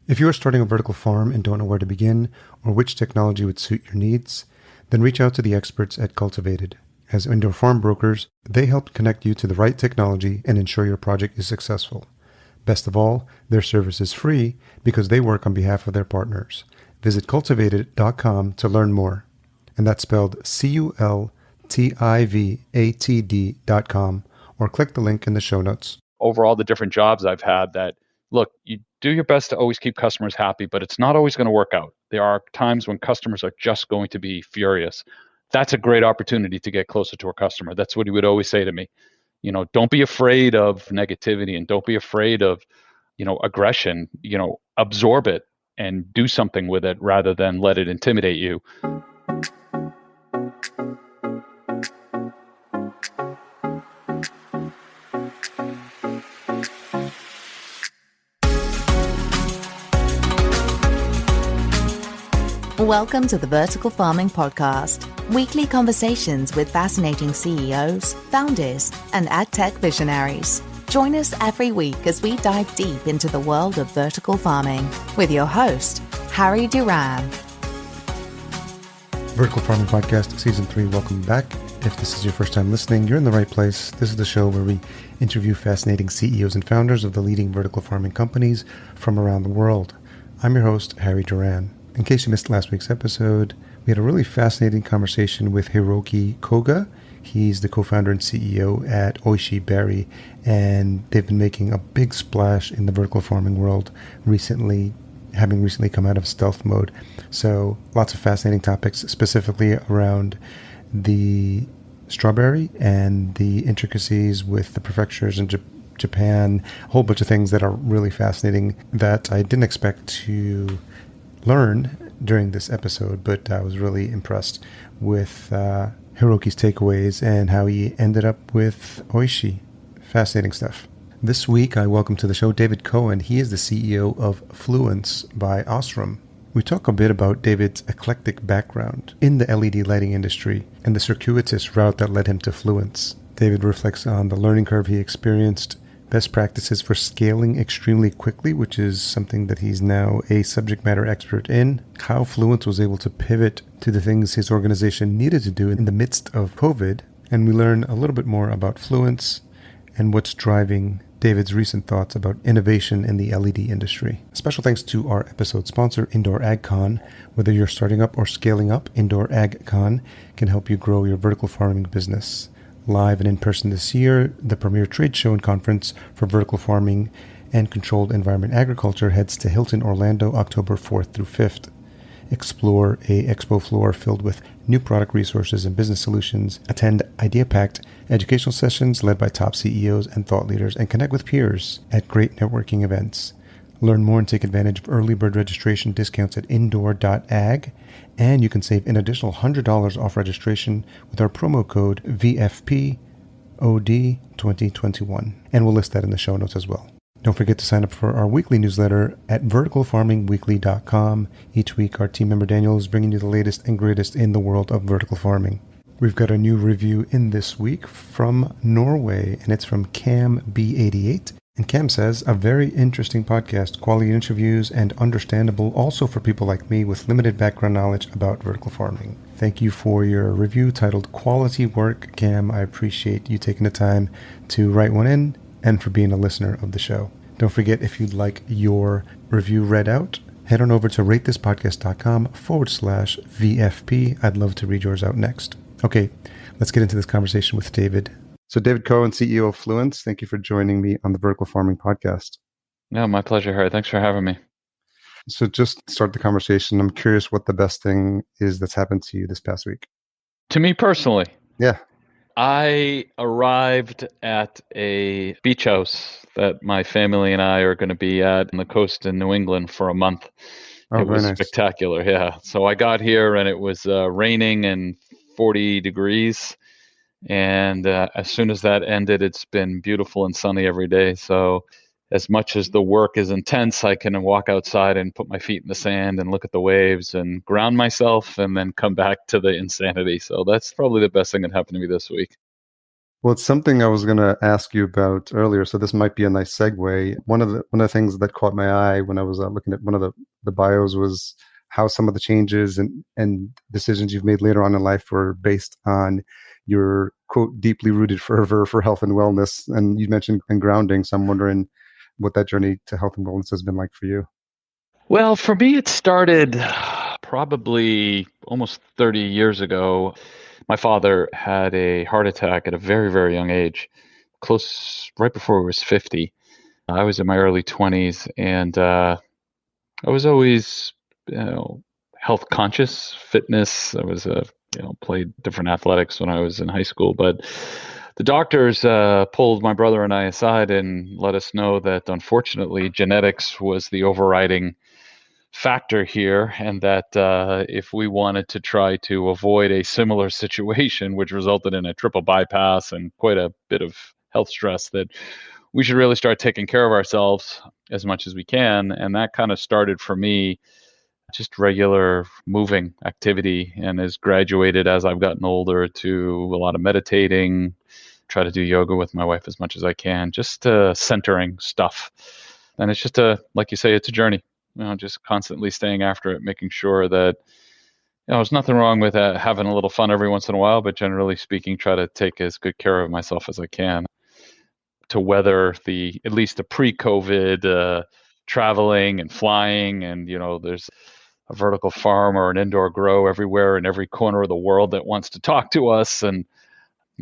If you are starting a vertical farm and don't know where to begin or which technology would suit your needs, then reach out to the experts at Cultivated. As indoor farm brokers, they help connect you to the right technology and ensure your project is successful. Best of all, their service is free because they work on behalf of their partners. Visit cultivated.com to learn more. And that's spelled cultivatd.com, or click the link in the show notes. Over all the different jobs I've had, that look, you do your best to always keep customers happy, but it's not always going to work out. There are times when customers are just going to be furious. That's a great opportunity to get closer to a customer. That's what he would always say to me. Don't be afraid of negativity, and don't be afraid of, aggression. Absorb it and do something with it rather than let it intimidate you. Welcome to the Vertical Farming Podcast, weekly conversations with fascinating CEOs, founders, and AgTech visionaries. Join us every week as we dive deep into the world of vertical farming with your host, Harry Duran. Vertical Farming Podcast, Season 3, welcome back. If this is your first time listening, you're in the right place. This is the show where we interview fascinating CEOs and founders of the leading vertical farming companies from around the world. I'm your host, Harry Duran. In case you missed last week's episode, we had a really fascinating conversation with Hiroki Koga. He's the co-founder and CEO at Oishi Berry, and they've been making a big splash in the vertical farming world having recently come out of stealth mode. So lots of fascinating topics, specifically around the strawberry and the intricacies with the prefectures in Japan, a whole bunch of things that are really fascinating that I didn't expect to learn during this episode, but I was really impressed with Hiroki's takeaways and how he ended up with Oishi. Fascinating stuff. This week, I welcome to the show David Cohen. He is the CEO of Fluence by OSRAM. We talk a bit about David's eclectic background in the LED lighting industry and the circuitous route that led him to Fluence. David reflects on the learning curve he experienced, best practices for scaling extremely quickly, which is something that he's now a subject matter expert in, how Fluence was able to pivot to the things his organization needed to do in the midst of COVID, and we learn a little bit more about Fluence and what's driving David's recent thoughts about innovation in the LED industry. Special thanks to our episode sponsor, Indoor AgCon. Whether you're starting up or scaling up, Indoor AgCon can help you grow your vertical farming business. Live and in person this year, the premier trade show and conference for vertical farming and controlled environment agriculture heads to Hilton, Orlando, October 4th through 5th. Explore a expo floor filled with new product resources and business solutions, attend idea-packed educational sessions led by top CEOs and thought leaders, and connect with peers at great networking events. Learn more and take advantage of early bird registration discounts at indoor.ag, and you can save an additional $100 off registration with our promo code VFPOD2021, and we'll list that in the show notes as well. Don't forget to sign up for our weekly newsletter at verticalfarmingweekly.com. Each week, our team member Daniel is bringing you the latest and greatest in the world of vertical farming. We've got a new review in this week from Norway, and it's from Cam B88. And Cam says, a very interesting podcast, quality interviews, and understandable also for people like me with limited background knowledge about vertical farming. Thank you for your review titled Quality Work, Cam. I appreciate you taking the time to write one in and for being a listener of the show. Don't forget, if you'd like your review read out, head on over to ratethispodcast.com/VFP. I'd love to read yours out next. Okay, let's get into this conversation with David. So David Cohen, CEO of Fluence, thank you for joining me on the Vertical Farming Podcast. No, my pleasure, Harry. Thanks for having me. So just to start the conversation, I'm curious what the best thing is that's happened to you this past week. To me personally? Yeah. I arrived at a beach house that my family and I are going to be at on the coast in New England for a month. Oh, it was nice. Spectacular, yeah. So I got here and it was raining and 40 degrees. And as soon as that ended, it's been beautiful and sunny every day. So as much as the work is intense, I can walk outside and put my feet in the sand and look at the waves and ground myself and then come back to the insanity. So that's probably the best thing that happened to me this week. Well, it's something I was going to ask you about earlier, so this might be a nice segue. One of the things that caught my eye when I was looking at one of the bios was how some of the changes and decisions you've made later on in life were based on your quote deeply rooted fervor for health and wellness. And you mentioned and grounding, so I'm wondering what that journey to health and wellness has been like for you. Well, for me, it started probably almost 30 years ago. My father had a heart attack at a very, very young age, close right before he was 50. I was in my early 20s, and I was always, health conscious, fitness. I was played different athletics when I was in high school, but the doctors pulled my brother and I aside and let us know that unfortunately genetics was the overriding factor here, and that if we wanted to try to avoid a similar situation, which resulted in a triple bypass and quite a bit of health stress, that we should really start taking care of ourselves as much as we can. And that kind of started for me just regular moving activity, and has graduated as I've gotten older to a lot of meditating, try to do yoga with my wife as much as I can, just centering stuff. And it's just like you say, it's a journey, just constantly staying after it, making sure that, there's nothing wrong with having a little fun every once in a while, but generally speaking, try to take as good care of myself as I can to weather at least the pre-COVID traveling and flying. And, there's a vertical farm or an indoor grow everywhere in every corner of the world that wants to talk to us. And,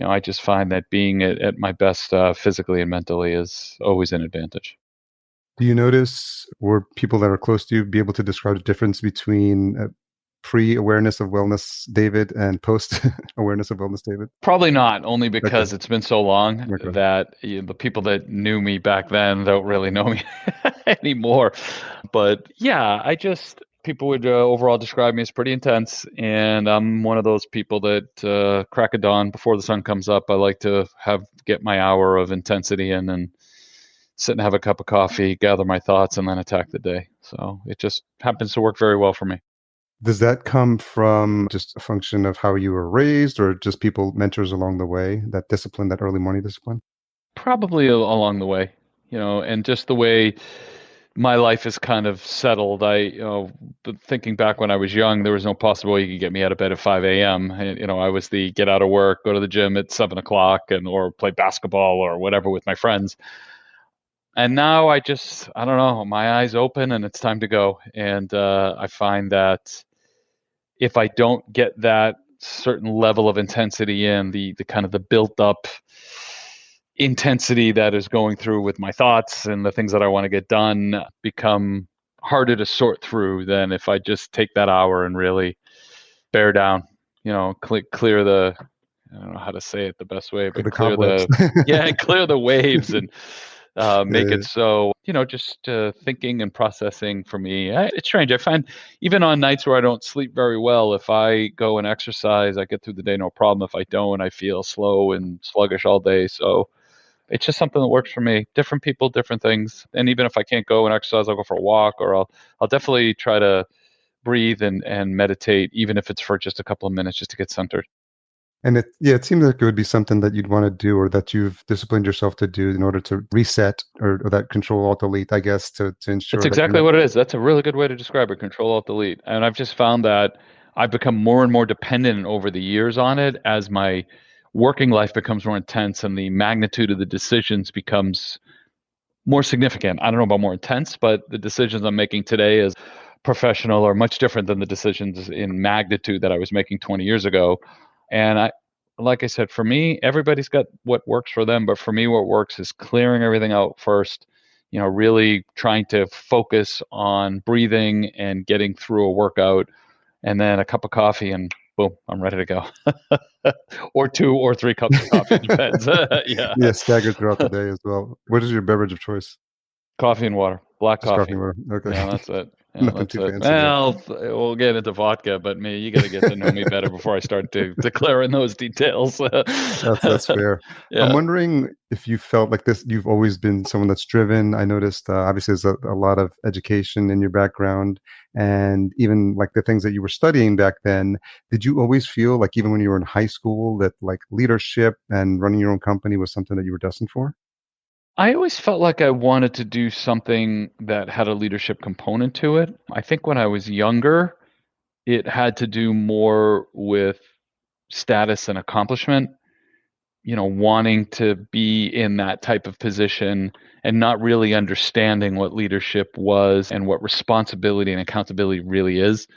I just find that being at my best physically and mentally is always an advantage. Do you notice, or people that are close to you be able to describe the difference between pre-awareness of wellness David and post-awareness of wellness David? Probably not, only because It's been so long Okay. that the people that knew me back then don't really know me anymore. But yeah, people would overall describe me as pretty intense, and I'm one of those people that crack of dawn before the sun comes up. I like to get my hour of intensity in and sit and have a cup of coffee, gather my thoughts, and then attack the day. So it just happens to work very well for me. Does that come from just a function of how you were raised, or just mentors along the way, that discipline, that early morning discipline? Probably along the way, and just the way my life is kind of settled. Thinking back when I was young, there was no possible way you could get me out of bed at 5 a.m. And, I was the get out of work, go to the gym at 7 o'clock or play basketball or whatever with my friends. And now I don't know, my eyes open and it's time to go. And I find that if I don't get that certain level of intensity in, the kind of the built up intensity that is going through with my thoughts and the things that I want to get done, become harder to sort through than if I just take that hour and really bear down, clear the, I don't know how to say it the best way, but clear the waves and make it so, just thinking and processing for me. It's strange. I find even on nights where I don't sleep very well, if I go and exercise, I get through the day no problem. If I don't, I feel slow and sluggish all day. So it's just something that works for me. Different people, different things. And even if I can't go and exercise, I'll go for a walk, or I'll definitely try to breathe and meditate, even if it's for just a couple of minutes, just to get centered. And it seems like it would be something that you'd want to do, or that you've disciplined yourself to do in order to reset, or that control alt delete, I guess, to ensure. That's exactly what it is. That's a really good way to describe it, control alt delete. And I've just found that I've become more and more dependent over the years on it as my working life becomes more intense and the magnitude of the decisions becomes more significant. I don't know about more intense, but the decisions I'm making today as professional are much different than the decisions in magnitude that I was making 20 years ago. And like I said, for me, everybody's got what works for them, but for me, what works is clearing everything out first, really trying to focus on breathing and getting through a workout, and then a cup of coffee and boom, I'm ready to go. Or 2 or 3 cups of coffee, depends. Yeah. Yeah, staggered throughout the day as well. What is your beverage of choice? Coffee and water. Black Just coffee. coffee more. Okay. Yeah, that's it. Yeah, Nothing that's too it. fancy there. Well, we'll get into vodka, but me, you got to get to know me better before I start to declaring those details. That's fair. I'm Yeah. wondering if you felt like this. You've always been someone that's driven. I noticed, obviously, there's a lot of education in your background, and even like the things that you were studying back then. Did you always feel like, even when you were in high school, that like leadership and running your own company was something that you were destined for? I always felt like I wanted to do something that had a leadership component to it. I think when I was younger, it had to do more with status and accomplishment, wanting to be in that type of position and not really understanding what leadership was and what responsibility and accountability really is.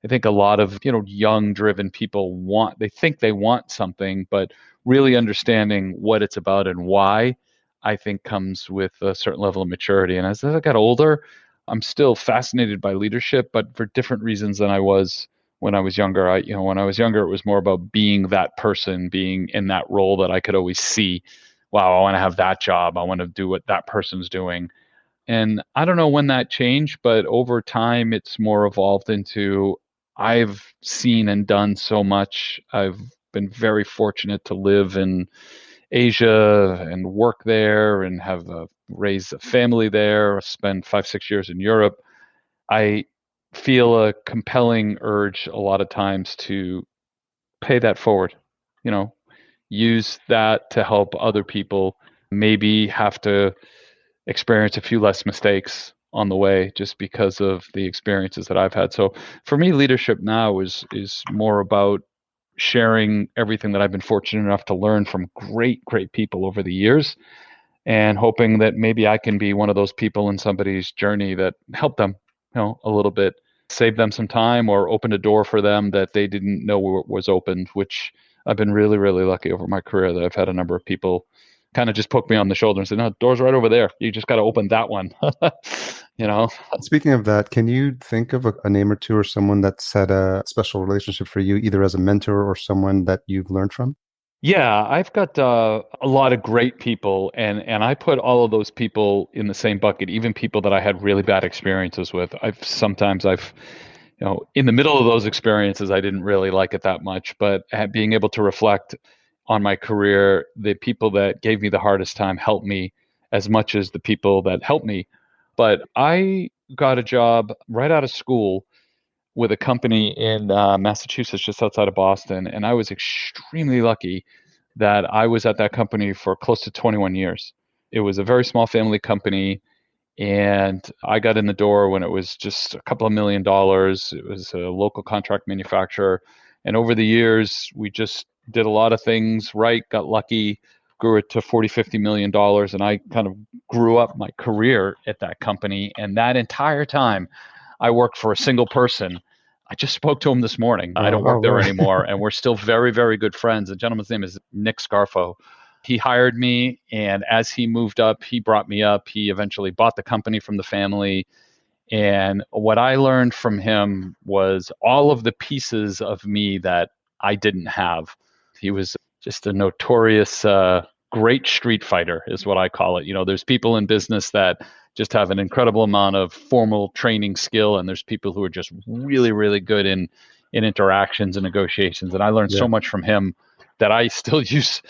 I think a lot of, young driven people they think they want something, but really understanding what it's about and why, I think comes with a certain level of maturity. And as I got older, I'm still fascinated by leadership, but for different reasons than I was when I was younger. When I was younger, it was more about being that person, being in that role that I could always see, wow, I want to have that job. I want to do what that person's doing. And I don't know when that changed, but over time, it's more evolved into I've seen and done so much. I've been very fortunate to live in Asia and work there and have raised a family there, spend 5, 6 years in Europe. I feel a compelling urge a lot of times to pay that forward, you know, use that to help other people maybe have to experience a few less mistakes on the way just because of the experiences that I've had. So for me, leadership now is more about sharing everything that I've been fortunate enough to learn from great people over the years, and hoping that maybe I can be one of those people in somebody's journey that help them, a little bit, save them some time or open a door for them that they didn't know was opened, which I've been really, really lucky over my career that I've had a number of people kind of just poke me on the shoulder and say, no, door's right over there. You just got to open that one. you know? Speaking of that, can you think of a name or two or someone that's had a special relationship for you, either as a mentor or someone that you've learned from? Yeah, I've got a lot of great people, and I put all of those people in the same bucket, even people that I had really bad experiences with. I've in the middle of those experiences, I didn't really like it that much, but being able to reflect on my career, the people that gave me the hardest time helped me as much as the people that helped me. But I got a job right out of school with a company in Massachusetts, just outside of Boston, and I was extremely lucky that I was at that company for close to 21 years. It was a very small family company, and I got in the door when it was just a couple of $1 million. It was a local contract manufacturer. And over the years, we just did a lot of things right, got lucky, grew it to 40, $50 million. And I kind of grew up my career at that company. And that entire time, I worked for a single person. I just spoke to him this morning. I don't work there Right. anymore. And we're still very, very good friends. The gentleman's name is Nick Scarfo. He hired me, and as he moved up, he brought me up. He eventually bought the company from the family. And what I learned from him was all of the pieces of me that I didn't have. He was just a notorious great street fighter, is what I call it. There's people in business that just have an incredible amount of formal training skill, and there's people who are just really, really good in interactions and negotiations. And I learned Yeah. so much from him that I still use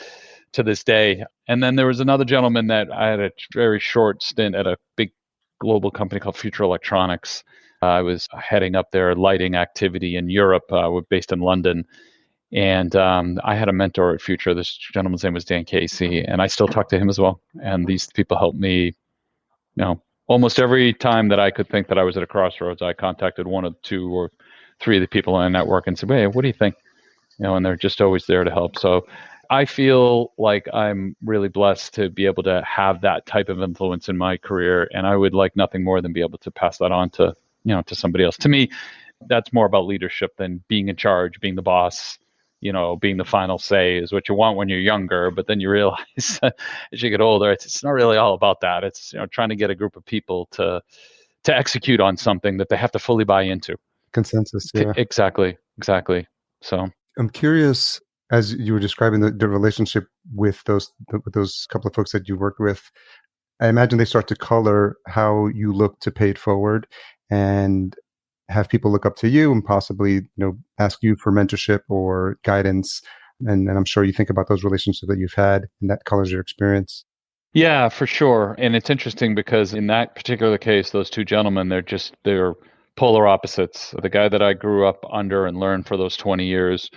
to this day. And then there was another gentleman that I had a very short stint at a big global company called Future Electronics. I was heading up their lighting activity in Europe. We're based in London. And I had a mentor at Future. This gentleman's name was Dan Casey, and I still talk to him as well. And these people helped me, almost every time that I could think that I was at a crossroads, I contacted one or two or three of the people in the network and said, hey, what do you think? And they're just always there to help. So I feel like I'm really blessed to be able to have that type of influence in my career. And I would like nothing more than be able to pass that on to, to somebody else. To me, that's more about leadership than being in charge, being the boss, being the final say is what you want when you're younger. But then you realize as you get older, it's not really all about that. It's, trying to get a group of people to execute on something that they have to fully buy into. Consensus. Yeah. Exactly. So I'm curious, as you were describing the relationship with those couple of folks that you worked with, I imagine they start to color how you look to pay it forward and have people look up to you and possibly, ask you for mentorship or guidance. And I'm sure you think about those relationships that you've had, and that colors your experience. Yeah, for sure. And it's interesting because in that particular case, those two gentlemen, they're polar opposites. The guy that I grew up under and learned for those 20 years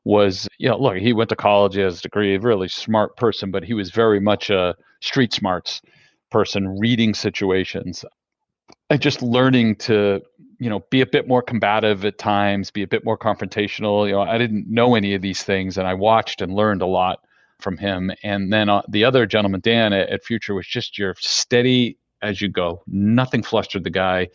was, look, he went to college, he has a degree, a really smart person, but he was very much a street smarts person, reading situations and just learning to, be a bit more combative at times, be a bit more confrontational. I didn't know any of these things, and I watched and learned a lot from him. And then the other gentleman, Dan at Future, was just your steady as you go. Nothing flustered the guy.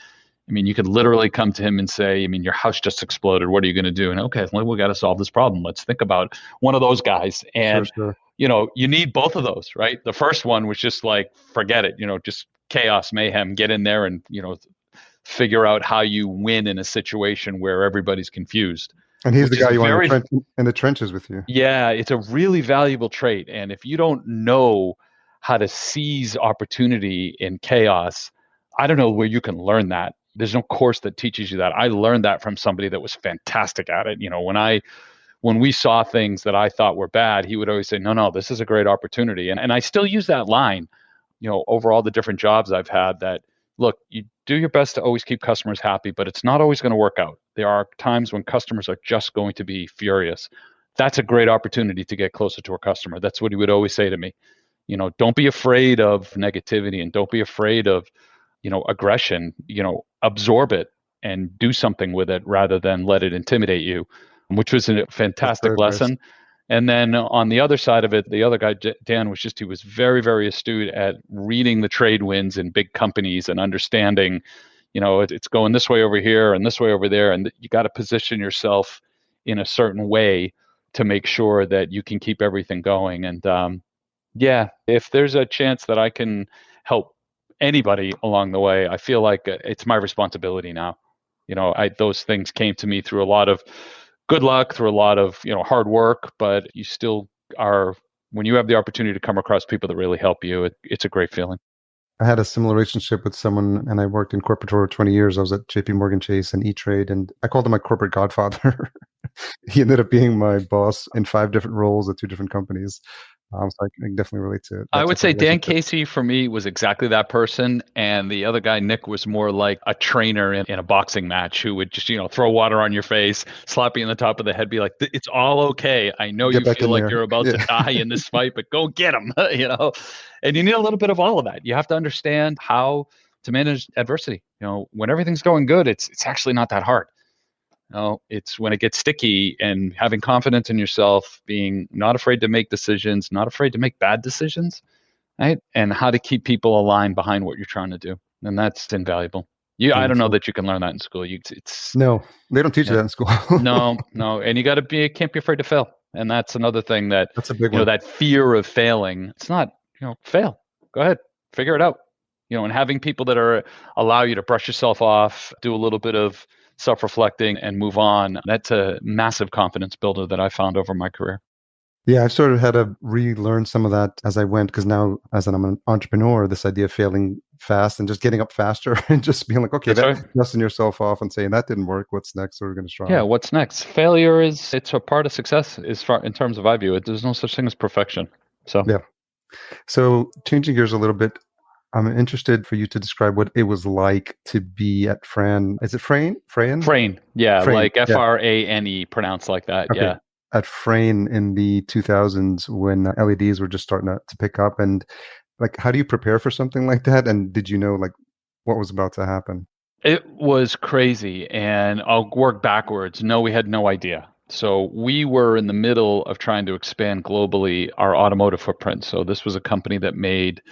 I mean, you could literally come to him and say, your house just exploded. What are you going to do? And okay, well, we got to solve this problem. Let's think about one of those guys. And, Sure. you need both of those, right? The first one was just like, forget it, just chaos, mayhem, get in there and, figure out how you win in a situation where everybody's confused. And he's the guy you want in the trenches with you. Yeah, it's a really valuable trait. And if you don't know how to seize opportunity in chaos, I don't know where you can learn that. There's no course that teaches you that. I learned that from somebody that was fantastic at it. When we saw things that I thought were bad, he would always say, no, this is a great opportunity. And I still use that line, over all the different jobs I've had, that, look, you do your best to always keep customers happy, but it's not always going to work out. There are times when customers are just going to be furious. That's a great opportunity to get closer to a customer. That's what he would always say to me. Don't be afraid of negativity and don't be afraid of, aggression. Absorb it and do something with it rather than let it intimidate you, which was a fantastic lesson. Nice. And then on the other side of it, the other guy, Dan, he was very, very astute at reading the trade winds in big companies and understanding, it's going this way over here and this way over there. And you got to position yourself in a certain way to make sure that you can keep everything going. And if there's a chance that I can help anybody along the way, I feel like it's my responsibility now. Those things came to me through a lot of good luck, through a lot of, hard work, but you still are, when you have the opportunity to come across people that really help you, it's a great feeling. I had a similar relationship with someone, and I worked in corporate for 20 years. I was at JP Morgan Chase and E-Trade, and I called him my corporate godfather. He ended up being my boss in 5 different roles at 2 different companies. So I can definitely relate to it. I would say Dan Casey for me was exactly that person. And the other guy, Nick, was more like a trainer in a boxing match who would just, throw water on your face, slap you in the top of the head, be like, it's all okay. I know you feel like you're about to die in this fight, but go get him, And you need a little bit of all of that. You have to understand how to manage adversity. When everything's going good, it's actually not that hard. It's when it gets sticky, and having confidence in yourself, being not afraid to make decisions, not afraid to make bad decisions, right? And how to keep people aligned behind what you're trying to do. And that's invaluable. I don't know that you can learn that in school. No, they don't teach you that in school. No. And you can't be afraid to fail. And that's another thing that's a big one. That fear of failing. It's not, fail. Go ahead, figure it out. And having people that allow you to brush yourself off, do a little bit of self-reflecting and move on. That's a massive confidence builder that I found over my career. Yeah, I've sort of had to relearn some of that as I went, because now as I'm an entrepreneur, this idea of failing fast and just getting up faster and just being like, okay, that's dusting yourself off and saying that didn't work. What's next? So we're going to try. Yeah, what's next? Failure it's a part of success in terms of I view it. There's no such thing as perfection. So yeah. So changing gears a little bit, I'm interested for you to describe what it was like to be at Fraen. Is it Fraen? Fraen. Yeah, Fraen. Like Frane, pronounced like that. Okay. Yeah. At Fraen in the 2000s when LEDs were just starting to pick up. And like, how do you prepare for something like that? And did you know like what was about to happen? It was crazy. And I'll work backwards. No, we had no idea. So we were in the middle of trying to expand globally our automotive footprint. So this was a company that made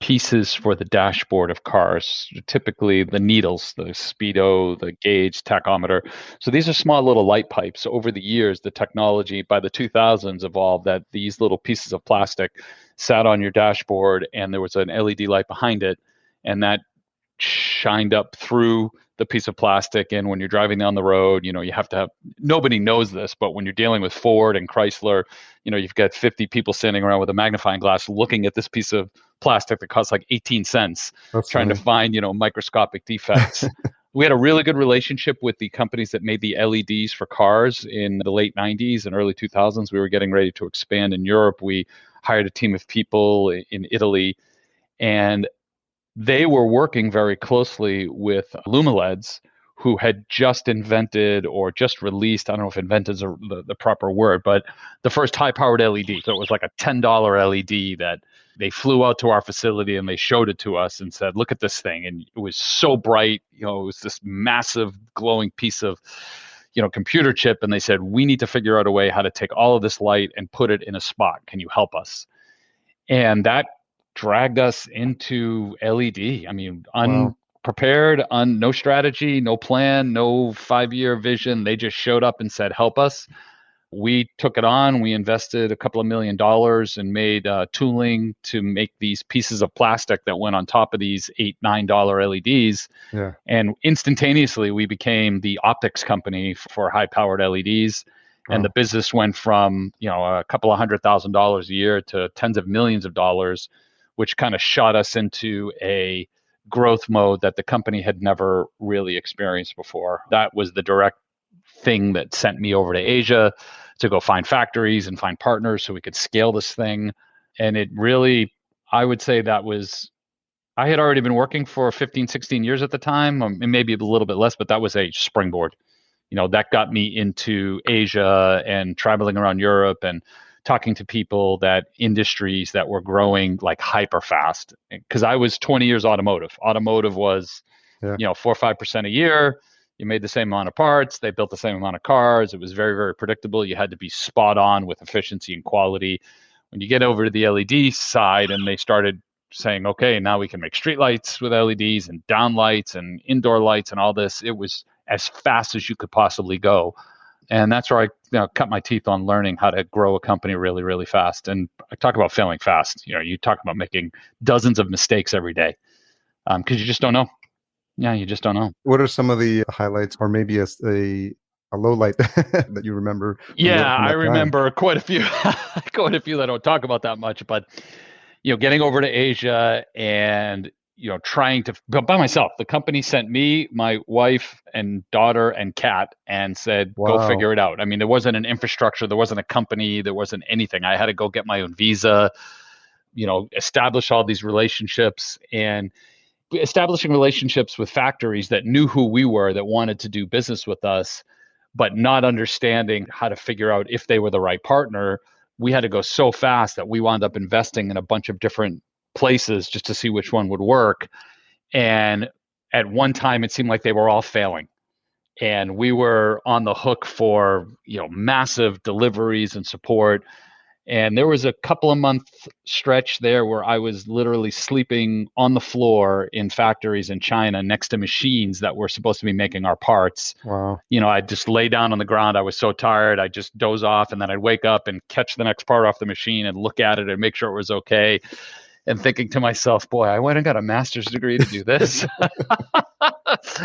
pieces for the dashboard of cars, typically the needles, the speedo, the gauge, tachometer. So these are small little light pipes. Over the years, the technology by the 2000s evolved that these little pieces of plastic sat on your dashboard and there was an LED light behind it, and that shined up through the piece of plastic. And when you're driving down the road, you have to have, nobody knows this, but when you're dealing with Ford and Chrysler, you've got 50 people standing around with a magnifying glass looking at this piece of plastic that costs like 18 cents, That's trying to funny. find, microscopic defects. We had a really good relationship with the companies that made the LEDs for cars in the late 90s and early 2000s. We were getting ready to expand in Europe. We hired a team of people in Italy, and they were working very closely with Lumileds, who had just invented or just released, I don't know if invented is the proper word, but the first high-powered LED. So it was like a $10 LED that they flew out to our facility and they showed it to us and said, look at this thing. And it was so bright, it was this massive glowing piece of, computer chip. And they said, we need to figure out a way how to take all of this light and put it in a spot. Can you help us? And that dragged us into LED. I mean, Wow. unprepared, no strategy, no plan, no 5-year vision. They just showed up and said, help us. We took it on. We invested a couple of $1 million and made tooling to make these pieces of plastic that went on top of these $8, $9 LEDs. Yeah. And instantaneously, we became the optics company for high-powered LEDs. And Wow. the business went from, a couple of $100,000 a year to tens of millions of dollars, which kind of shot us into a growth mode that the company had never really experienced before. That was the direct thing that sent me over to Asia to go find factories and find partners so we could scale this thing. And it really, I would say I had already been working for 15, 16 years at the time, and maybe a little bit less, but that was a springboard. That got me into Asia and traveling around Europe and talking to people industries that were growing like hyper fast. Because I was 20 years automotive. Automotive was, 4 or 5% a year. You made the same amount of parts. They built the same amount of cars. It was very, very predictable. You had to be spot on with efficiency and quality. When you get over to the LED side and they started saying, okay, now we can make street lights with LEDs and down lights and indoor lights and all this, it was as fast as you could possibly go. And that's where I cut my teeth on learning how to grow a company really, really fast. And I talk about failing fast. You talk about making dozens of mistakes every day because you just don't know. Yeah, you just don't know. What are some of the highlights, or maybe a low light that you remember? Yeah, I remember quite a few that I don't talk about that much. But getting over to Asia and trying to, but by myself. The company sent me, my wife and daughter and cat and said, Wow. Go figure it out. I mean, there wasn't an infrastructure, there wasn't a company, there wasn't anything. I had to go get my own visa, establish all these relationships, and establishing relationships with factories that knew who we were, that wanted to do business with us, but not understanding how to figure out if they were the right partner. We had to go so fast that we wound up investing in a bunch of different places just to see which one would work. And at one time, it seemed like they were all failing. And we were on the hook for, massive deliveries and support. And there was a couple of month stretch there where I was literally sleeping on the floor in factories in China next to machines that were supposed to be making our parts. Wow. I'd just lay down on the ground. I was so tired. I'd just doze off, and then I'd wake up and catch the next part off the machine and look at it and make sure it was okay. And thinking to myself, boy, I went and got a master's degree to do this.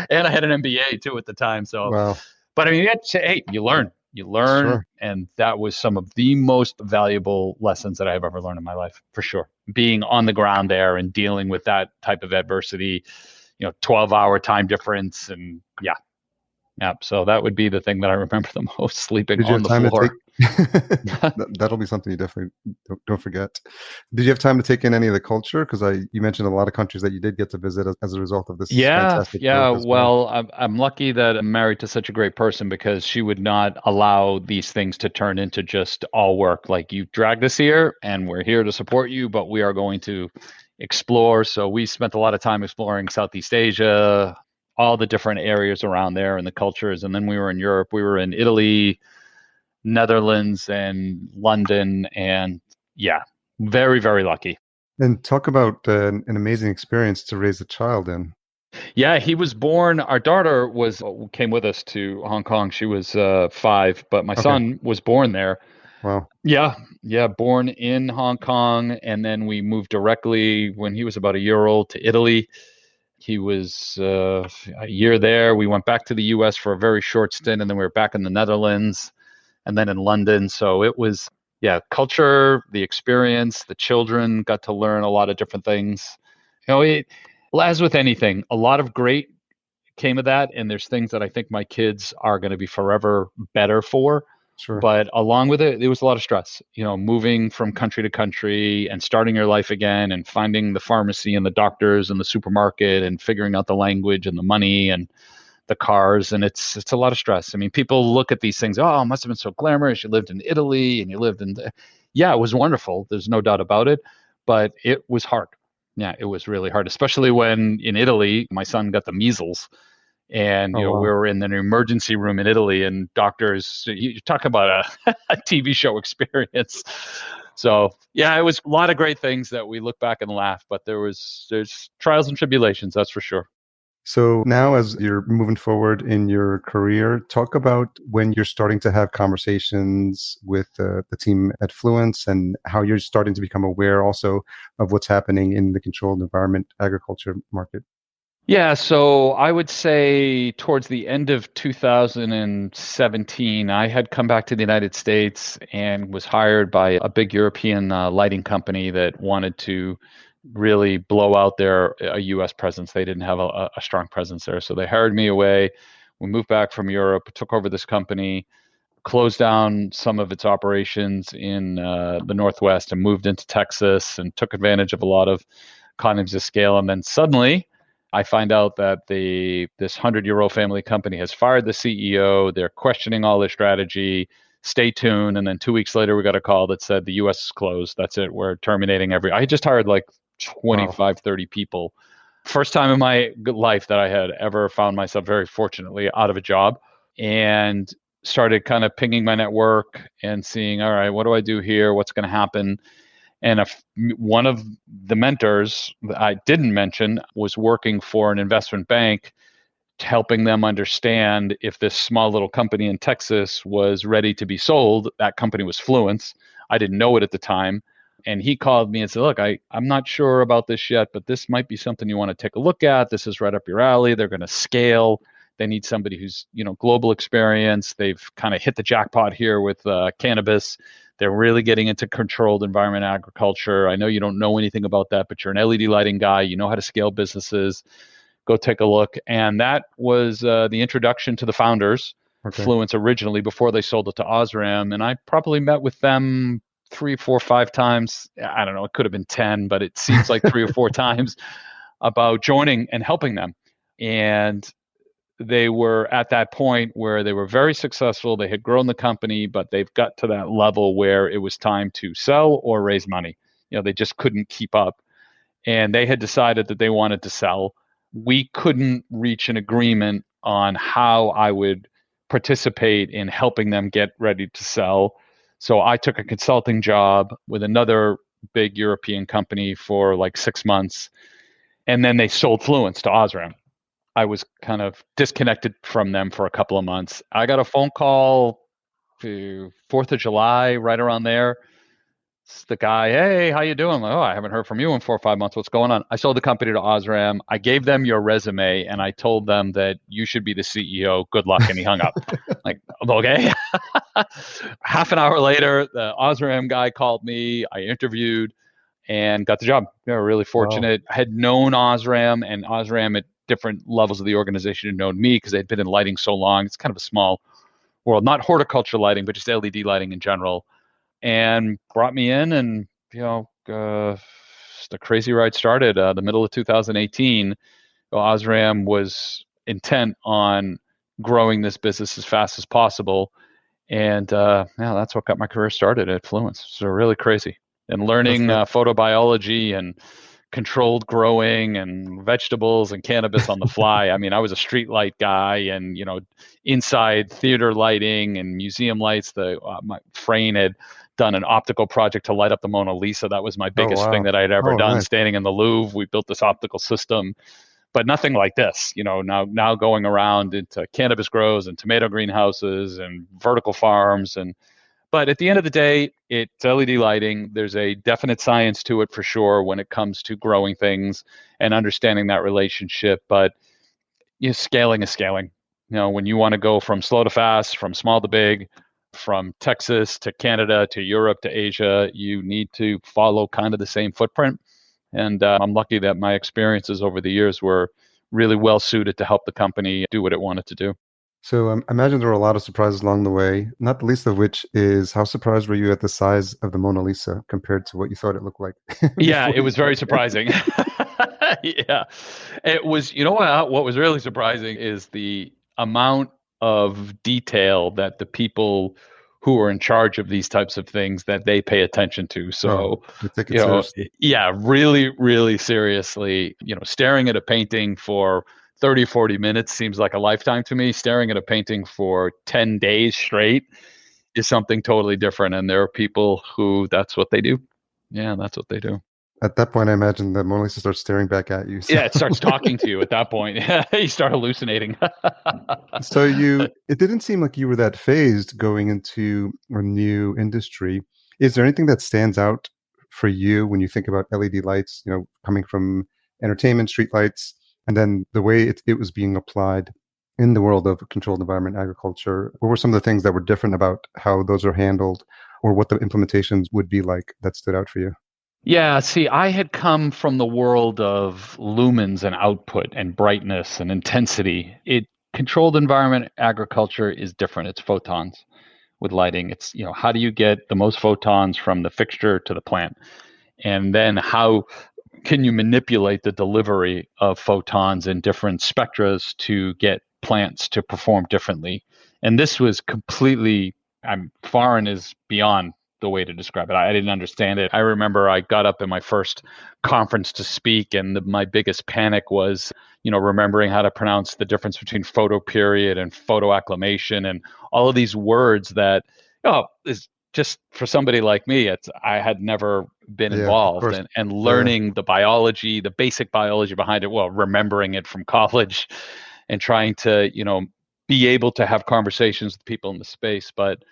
And I had an MBA too at the time. So, wow. But I mean, hey, you learn. Sure. And that was some of the most valuable lessons that I've ever learned in my life, for sure. Being on the ground there and dealing with that type of adversity, 12-hour time difference. And yeah. So that would be the thing that I remember the most, sleeping on the floor. That'll be something you definitely don't forget. Did you have time to take in any of the culture? Because you mentioned a lot of countries that you did get to visit as a result of this. Fantastic growth as well. I'm lucky that I'm married to such a great person, because she would not allow these things to turn into just all work. Like, you dragged us here and we're here to support you, but we are going to explore. So we spent a lot of time exploring Southeast Asia, all the different areas around there and the cultures. And then we were in Europe. We were in Italy, Netherlands, and London. And yeah, very, very lucky. And talk about an amazing experience to raise a child in. Yeah, he was born. Our daughter came with us to Hong Kong. She was 5, but my son was born there. Wow. Yeah, born in Hong Kong. And then we moved directly, when he was about a year old, to Italy. He was a year there. We went back to the U.S. for a very short stint, and then we were back in the Netherlands and then in London. So it was Yeah, culture, the experience, the children got to learn a lot of different things. Well, as with anything, a lot of great came of that, and there's things that I think my kids are going to be forever better for. Sure. But along with it, there was a lot of stress, moving from country to country and starting your life again and finding the pharmacy and the doctors and the supermarket and figuring out the language and the money and the cars. And it's a lot of stress. I mean, people look at these things, oh, it must have been so glamorous. You lived in Italy and you lived in, yeah, it was wonderful. There's no doubt about it, but it was hard. Yeah, it was really hard, especially when in Italy, my son got the measles. And Oh, wow. we were in an emergency room in Italy, and doctors, you talk about a TV show experience. So yeah, it was a lot of great things that we look back and laugh, but there's trials and tribulations, that's for sure. So now as you're moving forward in your career, talk about when you're starting to have conversations with the team at Fluence and how you're starting to become aware also of what's happening in the controlled environment agriculture market. Yeah, so I would say towards the end of 2017, I had come back to the United States and was hired by a big European lighting company that wanted to really blow out their US presence. They didn't have a strong presence there. So they hired me away. We moved back from Europe, took over this company, closed down some of its operations in the Northwest and moved into Texas and took advantage of a lot of economies of scale. And then suddenly, I find out that this 100-year-old family company has fired the CEO. They're questioning all their strategy. Stay tuned. And then 2 weeks later, we got a call that said the U.S. is closed. That's it. We're terminating I just hired like 25, 30 people. First time in my life that I had ever found myself very fortunately out of a job, and started kind of pinging my network and seeing, all right, what do I do here? What's going to happen? And one of the mentors that I didn't mention was working for an investment bank, helping them understand if this small little company in Texas was ready to be sold. That company was Fluence. I didn't know it at the time. And he called me and said, look, I'm not sure about this yet, but this might be something you want to take a look at. This is right up your alley. They're going to scale. They need somebody who's, global experience. They've kind of hit the jackpot here with cannabis. They're really getting into controlled environment agriculture. I know you don't know anything about that, but you're an LED lighting guy. You know how to scale businesses. Go take a look. And that was the introduction to the founders, Okay. Fluence originally, before they sold it to OSRAM. And I probably met with them 3, 4, 5 times. I don't know, it could have been 10, but it seems like 3 or 4 times about joining and helping them. And they were at that point where they were very successful. They had grown the company, but they've got to that level where it was time to sell or raise money. They just couldn't keep up. And they had decided that they wanted to sell. We couldn't reach an agreement on how I would participate in helping them get ready to sell. So I took a consulting job with another big European company for like 6 months. And then they sold Fluence to OSRAM. I was kind of disconnected from them for a couple of months. I got a phone call to 4th of July, right around there. It's the guy, hey, how you doing? I'm like, oh, I haven't heard from you in 4 or 5 months. What's going on? I sold the company to OSRAM. I gave them your resume and I told them that you should be the CEO. Good luck. And he hung up. Like, okay. Half an hour later, the OSRAM guy called me. I interviewed and got the job. They were really fortunate. Wow. I had known OSRAM, and OSRAM at different levels of the organization had known me because they'd been in lighting so long. It's kind of a small world, not horticultural lighting, but just LED lighting in general. And brought me in, and the crazy ride started. The middle of 2018, OSRAM was intent on growing this business as fast as possible, and that's what got my career started at Fluence. So really crazy, and learning photobiology and controlled growing and vegetables and cannabis on the fly. I mean, I was a street light guy, and inside theater lighting and museum lights. My Fraen had done an optical project to light up the Mona Lisa. That was my biggest thing that I had ever done. Nice. Standing in the Louvre, we built this optical system, but nothing like this. Now going around into cannabis grows and tomato greenhouses and vertical farms But at the end of the day, it's LED lighting. There's a definite science to it for sure when it comes to growing things and understanding that relationship. But scaling is scaling. When you want to go from slow to fast, from small to big, from Texas to Canada to Europe to Asia, you need to follow kind of the same footprint. And I'm lucky that my experiences over the years were really well suited to help the company do what it wanted to do. So I imagine there were a lot of surprises along the way, not the least of which is how surprised were you at the size of the Mona Lisa compared to what you thought it looked like? Yeah, before it you was very got there? surprising. Yeah, it was, what was really surprising is the amount of detail that the people who are in charge of these types of things that they pay attention to. Oh, So, they take it seriously. yeah, really, really seriously, staring at a painting for 30, 40 minutes seems like a lifetime to me. Staring at a painting for 10 days straight is something totally different. And there are people who that's what they do. Yeah, that's what they do. At that point, I imagine the Mona Lisa starts staring back at you. So, Yeah, it starts talking to you at that point. You start hallucinating. so it didn't seem like you were that phased going into a new industry. Is there anything that stands out for you when you think about LED lights, coming from entertainment, street lights, and then the way it was being applied in the world of controlled environment agriculture? What were some of the things that were different about how those are handled or what the implementations would be like that stood out for you? Yeah, see, I had come from the world of lumens and output and brightness and intensity. Controlled environment agriculture is different. It's photons with lighting. It's, how do you get the most photons from the fixture to the plant? And then how can you manipulate the delivery of photons in different spectras to get plants to perform differently? And this was completely, foreign is beyond the way to describe it. I didn't understand it. I remember I got up in my first conference to speak, and my biggest panic was, remembering how to pronounce the difference between photoperiod and photoacclimation and all of these words that, is just for somebody like me, I had never been Yeah, of involved, course. and Yeah. learning the biology, the basic biology behind it, well, remembering it from college and trying to, be able to have conversations with people in the space. But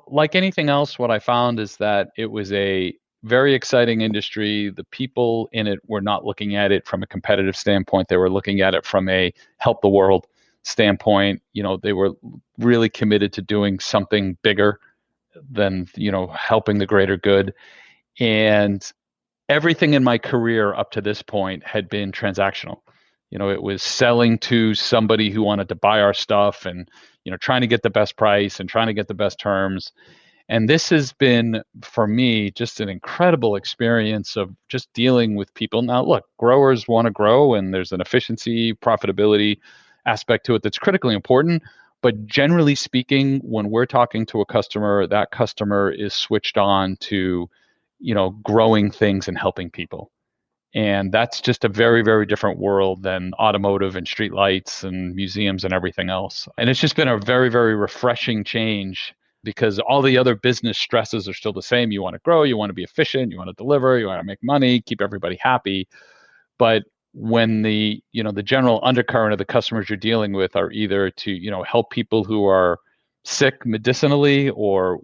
like anything else, what I found is that it was a very exciting industry. The people in it were not looking at it from a competitive standpoint. They were looking at it from a help the world standpoint. They were really committed to doing something bigger than, helping the greater good. And everything in my career up to this point had been transactional. It was selling to somebody who wanted to buy our stuff and, trying to get the best price and trying to get the best terms. And this has been, for me, just an incredible experience of just dealing with people. Now, look, growers want to grow, and there's an efficiency, profitability aspect to it that's critically important. But generally speaking, when we're talking to a customer, that customer is switched on to, growing things and helping people. And that's just a very, very different world than automotive and streetlights and museums and everything else. And it's just been a very, very refreshing change because all the other business stresses are still the same. You want to grow, you want to be efficient, you want to deliver, you want to make money, keep everybody happy. But when the general undercurrent of the customers you're dealing with are either to, help people who are sick medicinally or,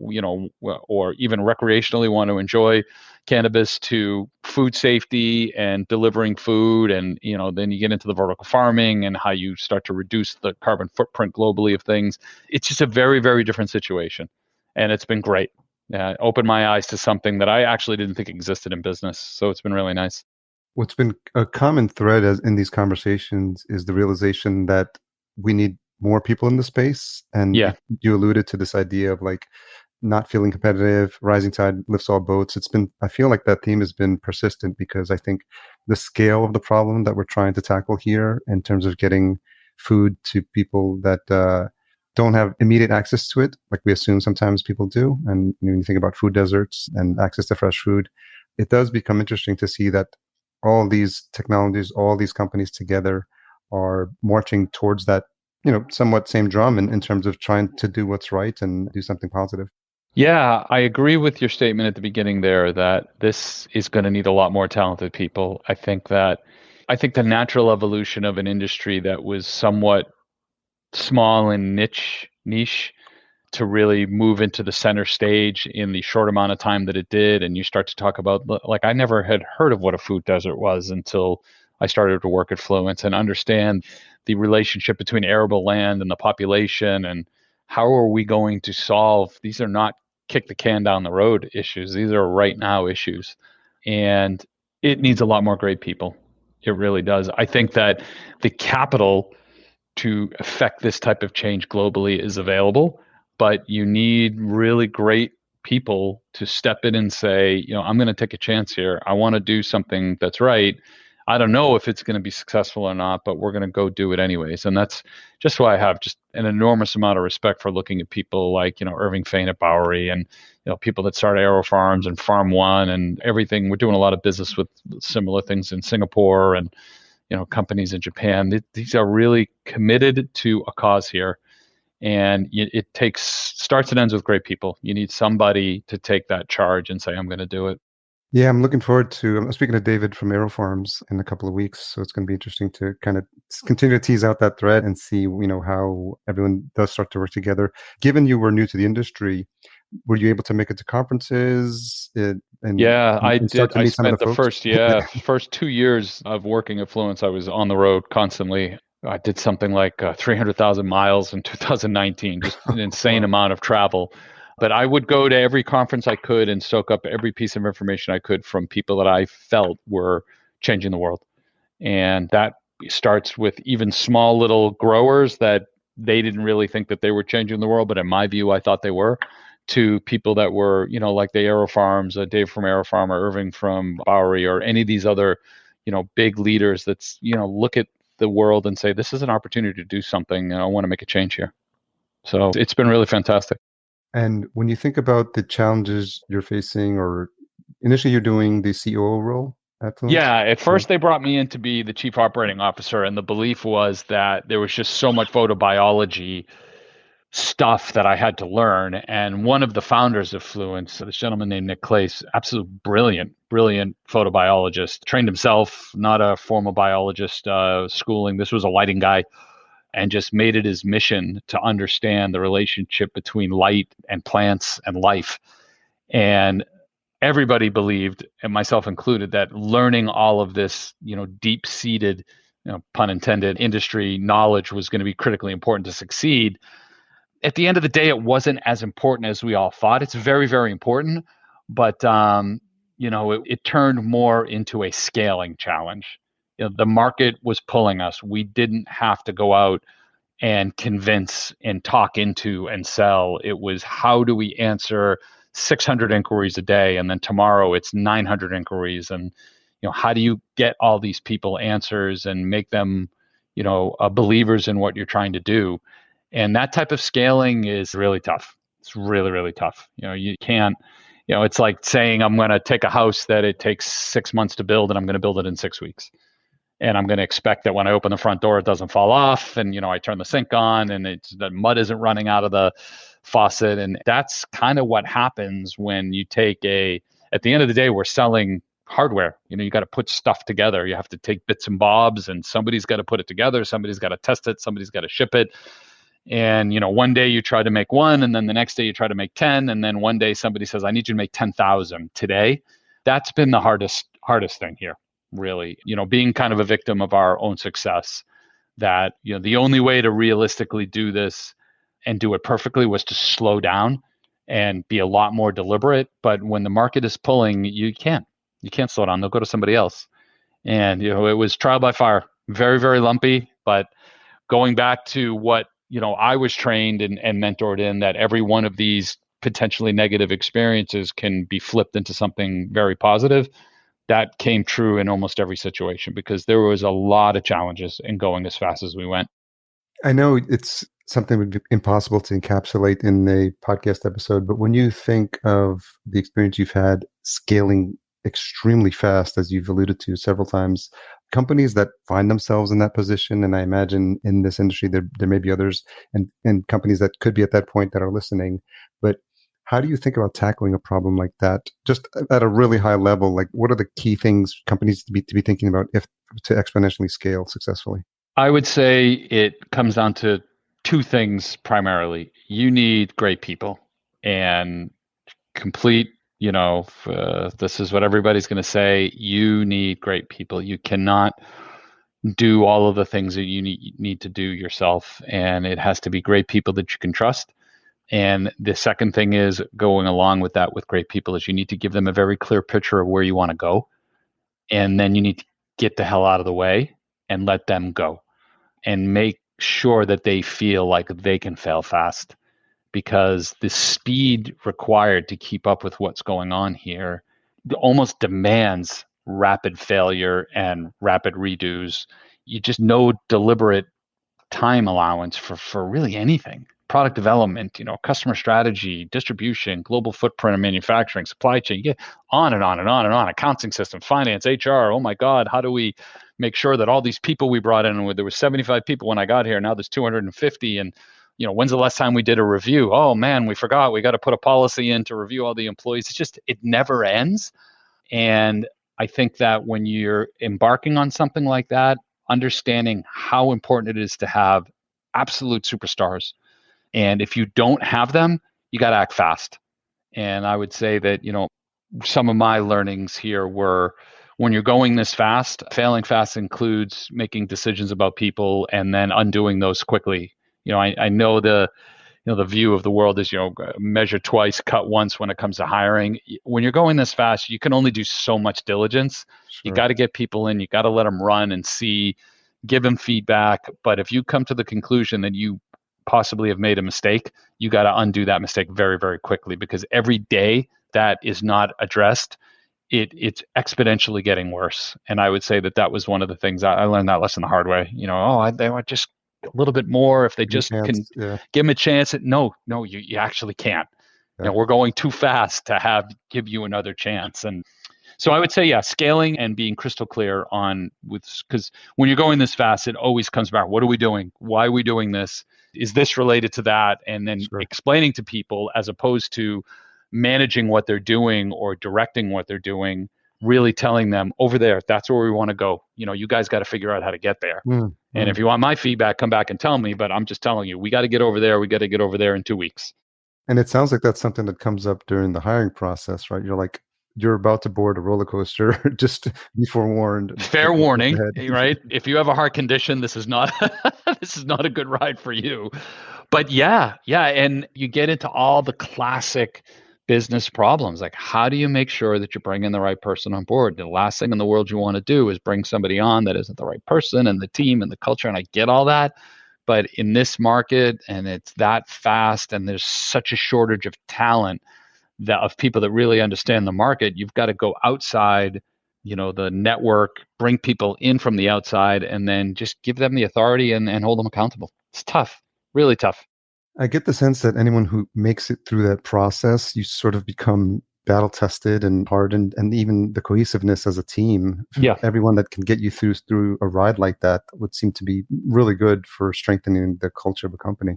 or even recreationally want to enjoy cannabis, to food safety and delivering food. And, then you get into the vertical farming and how you start to reduce the carbon footprint globally of things. It's just a very, very different situation. And it's been great. Opened my eyes to something that I actually didn't think existed in business. So it's been really nice. What's been a common thread in these conversations is the realization that we need more people in the space. And Yeah. you alluded to this idea of like not feeling competitive, rising tide lifts all boats. I feel like that theme has been persistent because I think the scale of the problem that we're trying to tackle here in terms of getting food to people that don't have immediate access to it, like we assume sometimes people do. And when you think about food deserts and access to fresh food, it does become interesting to see that all these technologies, all these companies together are marching towards that, somewhat same drum in terms of trying to do what's right and do something positive. Yeah, I agree with your statement at the beginning there that this is going to need a lot more talented people. I think the natural evolution of an industry that was somewhat small and niche to really move into the center stage in the short amount of time that it did. And you start to talk about, like, I never had heard of what a food desert was until I started to work at Fluence and understand the relationship between arable land and the population and how are we going to solve? These are not kick the can down the road issues. These are right now issues. And it needs a lot more great people. It really does. I think that the capital to affect this type of change globally is available, but you need really great people to step in and say, I'm going to take a chance here. I want to do something that's right. I don't know if it's going to be successful or not, but we're going to go do it anyways. And that's just why I have just an enormous amount of respect for looking at people like, Irving Fraen at Bowery, and, people that start Aero Farms and Farm One and everything. We're doing a lot of business with similar things in Singapore and, companies in Japan. These are really committed to a cause here. And it takes starts and ends with great people. You need somebody to take that charge and say, I'm going to do it. Yeah, I'm looking forward to, I'm speaking to David from Aero Farms in a couple of weeks. So it's going to be interesting to kind of continue to tease out that thread and see, how everyone does start to work together. Given you were new to the industry, were you able to make it to conferences? I did. I spent the first 2 years of working at Fluence, I was on the road constantly. I did something like 300,000 miles in 2019, just an insane amount of travel. But I would go to every conference I could and soak up every piece of information I could from people that I felt were changing the world. And that starts with even small little growers that they didn't really think that they were changing the world, but in my view, I thought they were, to people that were, like the Aero Farms, Dave from Aero Farm or Irving from Bowery or any of these other, big leaders that's, look at the world and say, this is an opportunity to do something and I want to make a change here. So it's been really fantastic. And when you think about the challenges you're facing, or initially you're doing the COO role at Fluence? Yeah, at first they brought me in to be the chief operating officer, and the belief was that there was just so much photobiology stuff that I had to learn. And one of the founders of Fluence, this gentleman named Nick Clace, absolute brilliant photobiologist, trained himself, not a formal biologist schooling. This was a lighting guy, and just made it his mission to understand the relationship between light and plants and life. And everybody believed, and myself included, that learning all of this, deep-seated, pun intended, industry knowledge was going to be critically important to succeed. At the end of the day, it wasn't as important as we all thought. It's very, very important, but it turned more into a scaling challenge. The market was pulling us. We didn't have to go out and convince and talk into and sell. It was, how do we answer 600 inquiries a day, and then tomorrow it's 900 inquiries, and how do you get all these people answers and make them believers in what you're trying to do? And that type of scaling is really tough. It's really, really tough. You can't, it's like saying I'm going to take a house that it takes 6 months to build and I'm going to build it in 6 weeks. And I'm going to expect that when I open the front door, it doesn't fall off. And, I turn the sink on and the mud isn't running out of the faucet. And that's kind of what happens when you take at the end of the day, we're selling hardware. You got to put stuff together. You have to take bits and bobs, and somebody's got to put it together. Somebody's got to test it. Somebody's got to ship it. And, one day you try to make one, and then the next day you try to make 10. And then one day somebody says, I need you to make 10,000 today. That's been the hardest thing here, really, being kind of a victim of our own success, that, the only way to realistically do this and do it perfectly was to slow down and be a lot more deliberate. But when the market is pulling, you can't slow down. They'll go to somebody else. And, it was trial by fire, very, very lumpy, but going back to what, I was trained and mentored in, that every one of these potentially negative experiences can be flipped into something very positive. That came true in almost every situation, because there was a lot of challenges in going as fast as we went. I know it's something that would be impossible to encapsulate in a podcast episode, but when you think of the experience you've had scaling extremely fast, as you've alluded to several times, companies that find themselves in that position, and I imagine in this industry there may be others, and companies that could be at that point that are listening, but how do you think about tackling a problem like that, just at a really high level? Like, what are the key things companies to be thinking about if to exponentially scale successfully? I would say it comes down to two things primarily. You need great people, and complete, this is what everybody's going to say. You need great people. You cannot do all of the things that you need to do yourself. And it has to be great people that you can trust. And the second thing is going along with that with great people is you need to give them a very clear picture of where you want to go. And then you need to get the hell out of the way and let them go and make sure that they feel like they can fail fast, because the speed required to keep up with what's going on here almost demands rapid failure and rapid redos. You just no deliberate time allowance for really anything. Product development, customer strategy, distribution, global footprint of manufacturing, supply chain, you get on and on and on and on, accounting system, finance, HR. Oh my God, how do we make sure that all these people we brought in, there were 75 people when I got here, now there's 250, and when's the last time we did a review? Oh man, we forgot. We got to put a policy in to review all the employees. It never ends. And I think that when you're embarking on something like that, understanding how important it is to have absolute superstars. And if you don't have them, you got to act fast. And I would say that, some of my learnings here were, when you're going this fast, failing fast includes making decisions about people and then undoing those quickly. I know the view of the world is, measure twice, cut once when it comes to hiring. When you're going this fast, you can only do so much diligence. Sure. You got to get people in, you got to let them run and see, give them feedback. But if you come to the conclusion that you possibly have made a mistake, you got to undo that mistake very, very quickly, because every day that is not addressed, it's exponentially getting worse. And I would say that was one of the things I learned that lesson the hard way. They were just a little bit more if they just can give them a chance. No, you actually can't. Yeah. We're going too fast to give you another chance. And so I would say, scaling and being crystal clear because when you're going this fast, it always comes back. What are we doing? Why are we doing this? Is this related to that? And then explaining to people, as opposed to managing what they're doing or directing what they're doing, really telling them, over there, that's where we want to go. You guys got to figure out how to get there. And if you want my feedback, come back and tell me, but I'm just telling you, we got to get over there. We got to get over there in 2 weeks. And it sounds like that's something that comes up during the hiring process, right? You're about to board a roller coaster, just be forewarned. Fair warning, right? If you have a heart condition, this is not a good ride for you. But yeah, and you get into all the classic business problems, like how do you make sure that you're bringing the right person on board? The last thing in the world you want to do is bring somebody on that isn't the right person, and the team and the culture, and I get all that. But in this market, and it's that fast, and there's such a shortage of talent, of people that really understand the market, you've got to go outside, the network, bring people in from the outside, and then just give them the authority and hold them accountable. It's tough, really tough. I get the sense that anyone who makes it through that process, you sort of become battle tested and hardened, and even the cohesiveness as a team. Yeah. Everyone that can get you through a ride like that would seem to be really good for strengthening the culture of a company.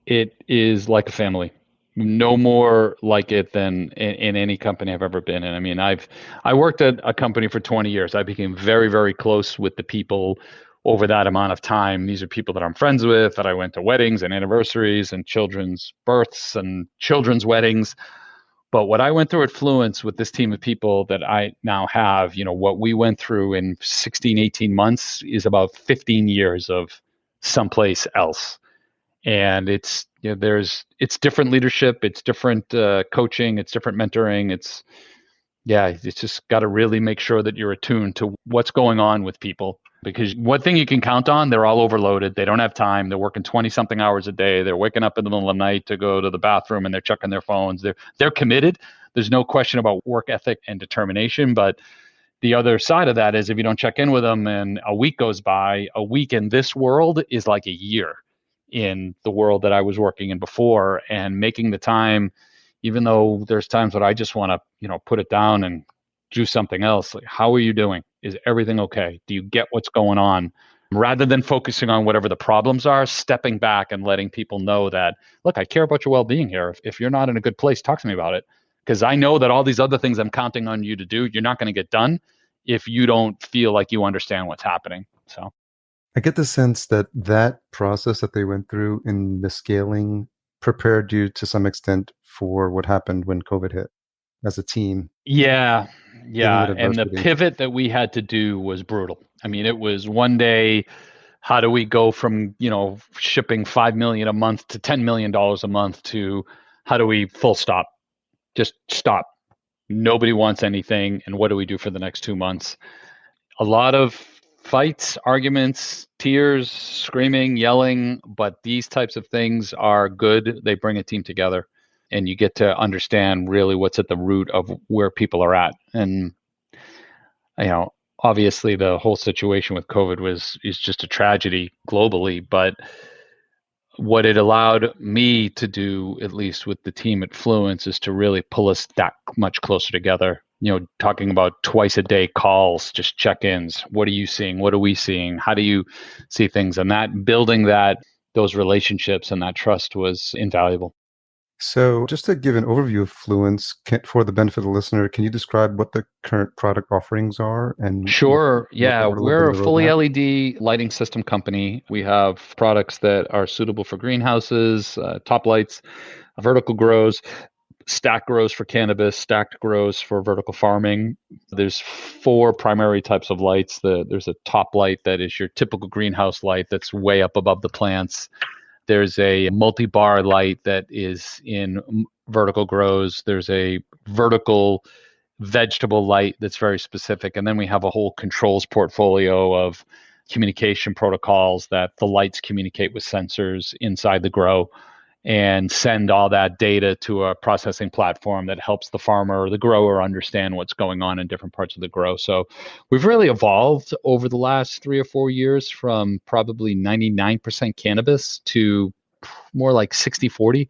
It is like a family. No more like it than in any company I've ever been in. I mean, I worked at a company for 20 years. I became very, very close with the people over that amount of time. These are people that I'm friends with, that I went to weddings and anniversaries and children's births and children's weddings. But what I went through at Fluence with this team of people that I now have, what we went through in 16, 18 months is about 15 years of someplace else. And it's different leadership, it's different coaching, it's different mentoring. It's just got to really make sure that you're attuned to what's going on with people. Because one thing you can count on, they're all overloaded. They don't have time. They're working 20-something hours a day. They're waking up in the middle of the night to go to the bathroom, and they're checking their phones. They're committed. There's no question about work ethic and determination. But the other side of that is, if you don't check in with them and a week goes by, a week in this world is like a year in the world that I was working in before. And making the time, even though there's times that I just want to, put it down and do something else. Like, how are you doing? Is everything okay? Do you get what's going on? Rather than focusing on whatever the problems are, stepping back and letting people know that, look, I care about your well-being here. If you're not in a good place, talk to me about it. Because I know that all these other things I'm counting on you to do, you're not going to get done if you don't feel like you understand what's happening. So I get the sense that process that they went through in the scaling prepared you to some extent for what happened when COVID hit. as a team Yeah. dealing with Yeah. And the adversity. pivot that we had to do was brutal. I mean, it was one day, how do we go from, shipping 5 million a month to $10 million a month to how do we full stop, just stop. Nobody wants anything. And what do we do for the next 2 months? A lot of fights, arguments, tears, screaming, yelling, but these types of things are good. They bring a team together and you get to understand really what's at the root of where people are at. And, you know, obviously the whole situation with COVID is just a tragedy globally, but what it allowed me to do, at least with the team at Fluence, is to really pull us that much closer together. Talking about twice a day calls, just check-ins. What are you seeing? What are we seeing? How do you see things? And that building those relationships and that trust was invaluable. So just to give an overview of Fluence, for the benefit of the listener, can you describe what the current product offerings are and Sure. look Yeah. over a little bit We're of a the fully roadmap? LED lighting system company. We have products that are suitable for greenhouses, top lights, vertical grows, stacked grows for cannabis, stacked grows for vertical farming. There's four primary types of lights. There's a top light that is your typical greenhouse light that's way up above the plants. There's a multi-bar light that is in vertical grows. There's a vertical vegetable light that's very specific. And then we have a whole controls portfolio of communication protocols that the lights communicate with sensors inside the grow and send all that data to a processing platform that helps the farmer or the grower understand what's going on in different parts of the grow. So we've really evolved over the last 3 or 4 years from probably 99% cannabis to more like 60-40.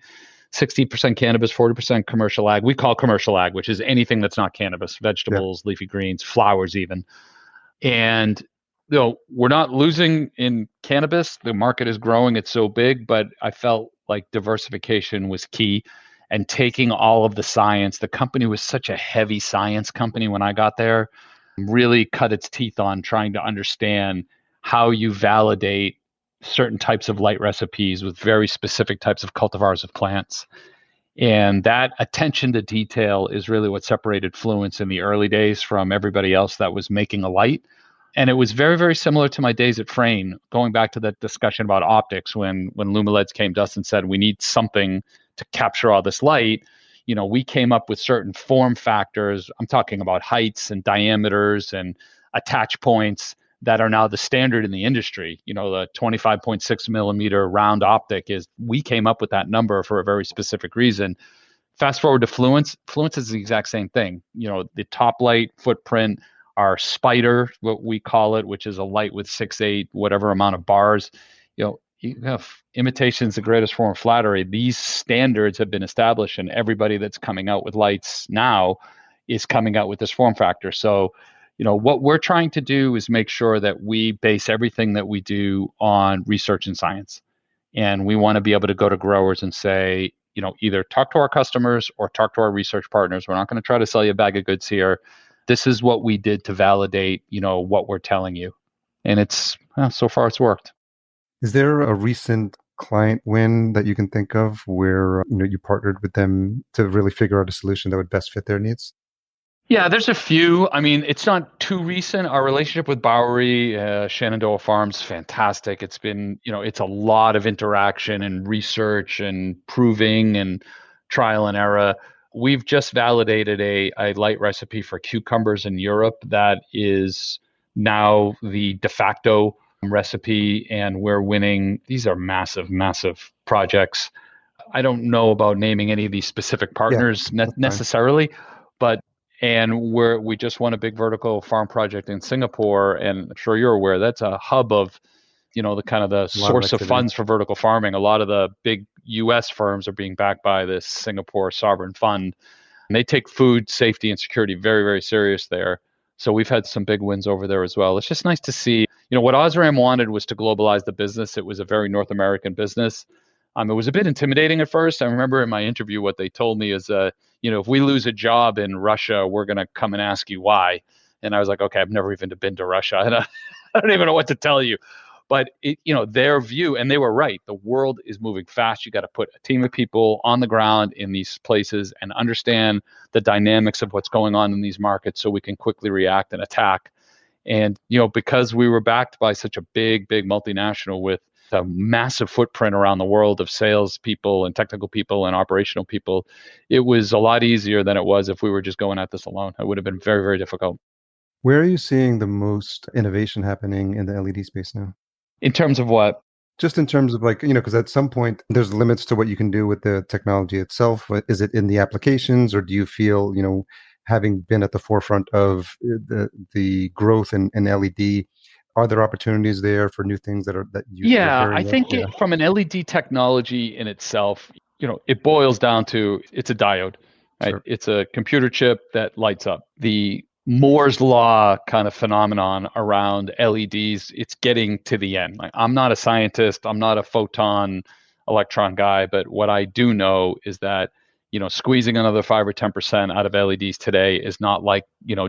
60% cannabis, 40% commercial ag. We call commercial ag, which is anything that's not cannabis, Yeah. vegetables, leafy greens, flowers even. And we're not losing in cannabis. The market is growing. It's so big, but I felt like diversification was key and taking all of the science. The company was such a heavy science company when I got there, really cut its teeth on trying to understand how you validate certain types of light recipes with very specific types of cultivars of plants. And that attention to detail is really what separated Fluence in the early days from everybody else that was making a light. And it was very, very similar to my days at Fraen, going back to that discussion about optics when LumaLEDs came to us and said, we need something to capture all this light. We came up with certain form factors. I'm talking about heights and diameters and attach points that are now the standard in the industry. The 25.6 millimeter round optic we came up with that number for a very specific reason. Fast forward to Fluence. Fluence is the exact same thing. The top light footprint, our spider, what we call it, which is a light with 6-8, whatever amount of bars. You have imitation's the greatest form of flattery. These standards have been established, and everybody that's coming out with lights now is coming out with this form factor. So, what we're trying to do is make sure that we base everything that we do on research and science. And we want to be able to go to growers and say, either talk to our customers or talk to our research partners. We're not going to try to sell you a bag of goods here. This is what we did to validate, what we're telling you. And so far it's worked. Is there a recent client win that you can think of where you partnered with them to really figure out a solution that would best fit their needs? Yeah, there's a few. I mean, it's not too recent. Our relationship with Bowery, Shenandoah Farms, fantastic. It's been, it's a lot of interaction and research and proving and trial and error. We've just validated a light recipe for cucumbers in Europe that is now the de facto recipe, and we're winning. These are massive, massive projects. I don't know about naming any of these specific partners necessarily, but we just won a big vertical farm project in Singapore, and I'm sure you're aware that's a hub of, the kind of the source of funds for vertical farming. A lot of the big U.S. firms are being backed by this Singapore sovereign fund, and they take food safety and security very, very serious there. So we've had some big wins over there as well. It's just nice to see. What OSRAM wanted was to globalize the business. It was a very North American business. It was a bit intimidating at first. I remember in my interview what they told me is, if we lose a job in Russia, we're going to come and ask you why. And I was like, okay, I've never even been to Russia. And I don't even know what to tell you. But their view, and they were right, the world is moving fast. You got to put a team of people on the ground in these places and understand the dynamics of what's going on in these markets so we can quickly react and attack. And, because we were backed by such a big multinational with a massive footprint around the world of sales people and technical people and operational people, it was a lot easier than it was if we were just going at this alone. It would have been very, very difficult. Where are you seeing the most innovation happening in the LED space now? In terms of what? Just in terms of because at some point there's limits to what you can do with the technology itself. Is it in the applications, or do you feel, having been at the forefront of the growth in LED, are there opportunities there for new things that you? Yeah, I think from an LED technology in itself, it boils down to it's a diode, right? Sure. It's a computer chip that lights up. The Moore's law kind of phenomenon around LEDs, it's getting to the end. Like, I'm not a scientist, I'm not a photon electron guy, but what I do know is that squeezing another 5 or 10% out of LEDs today is not like,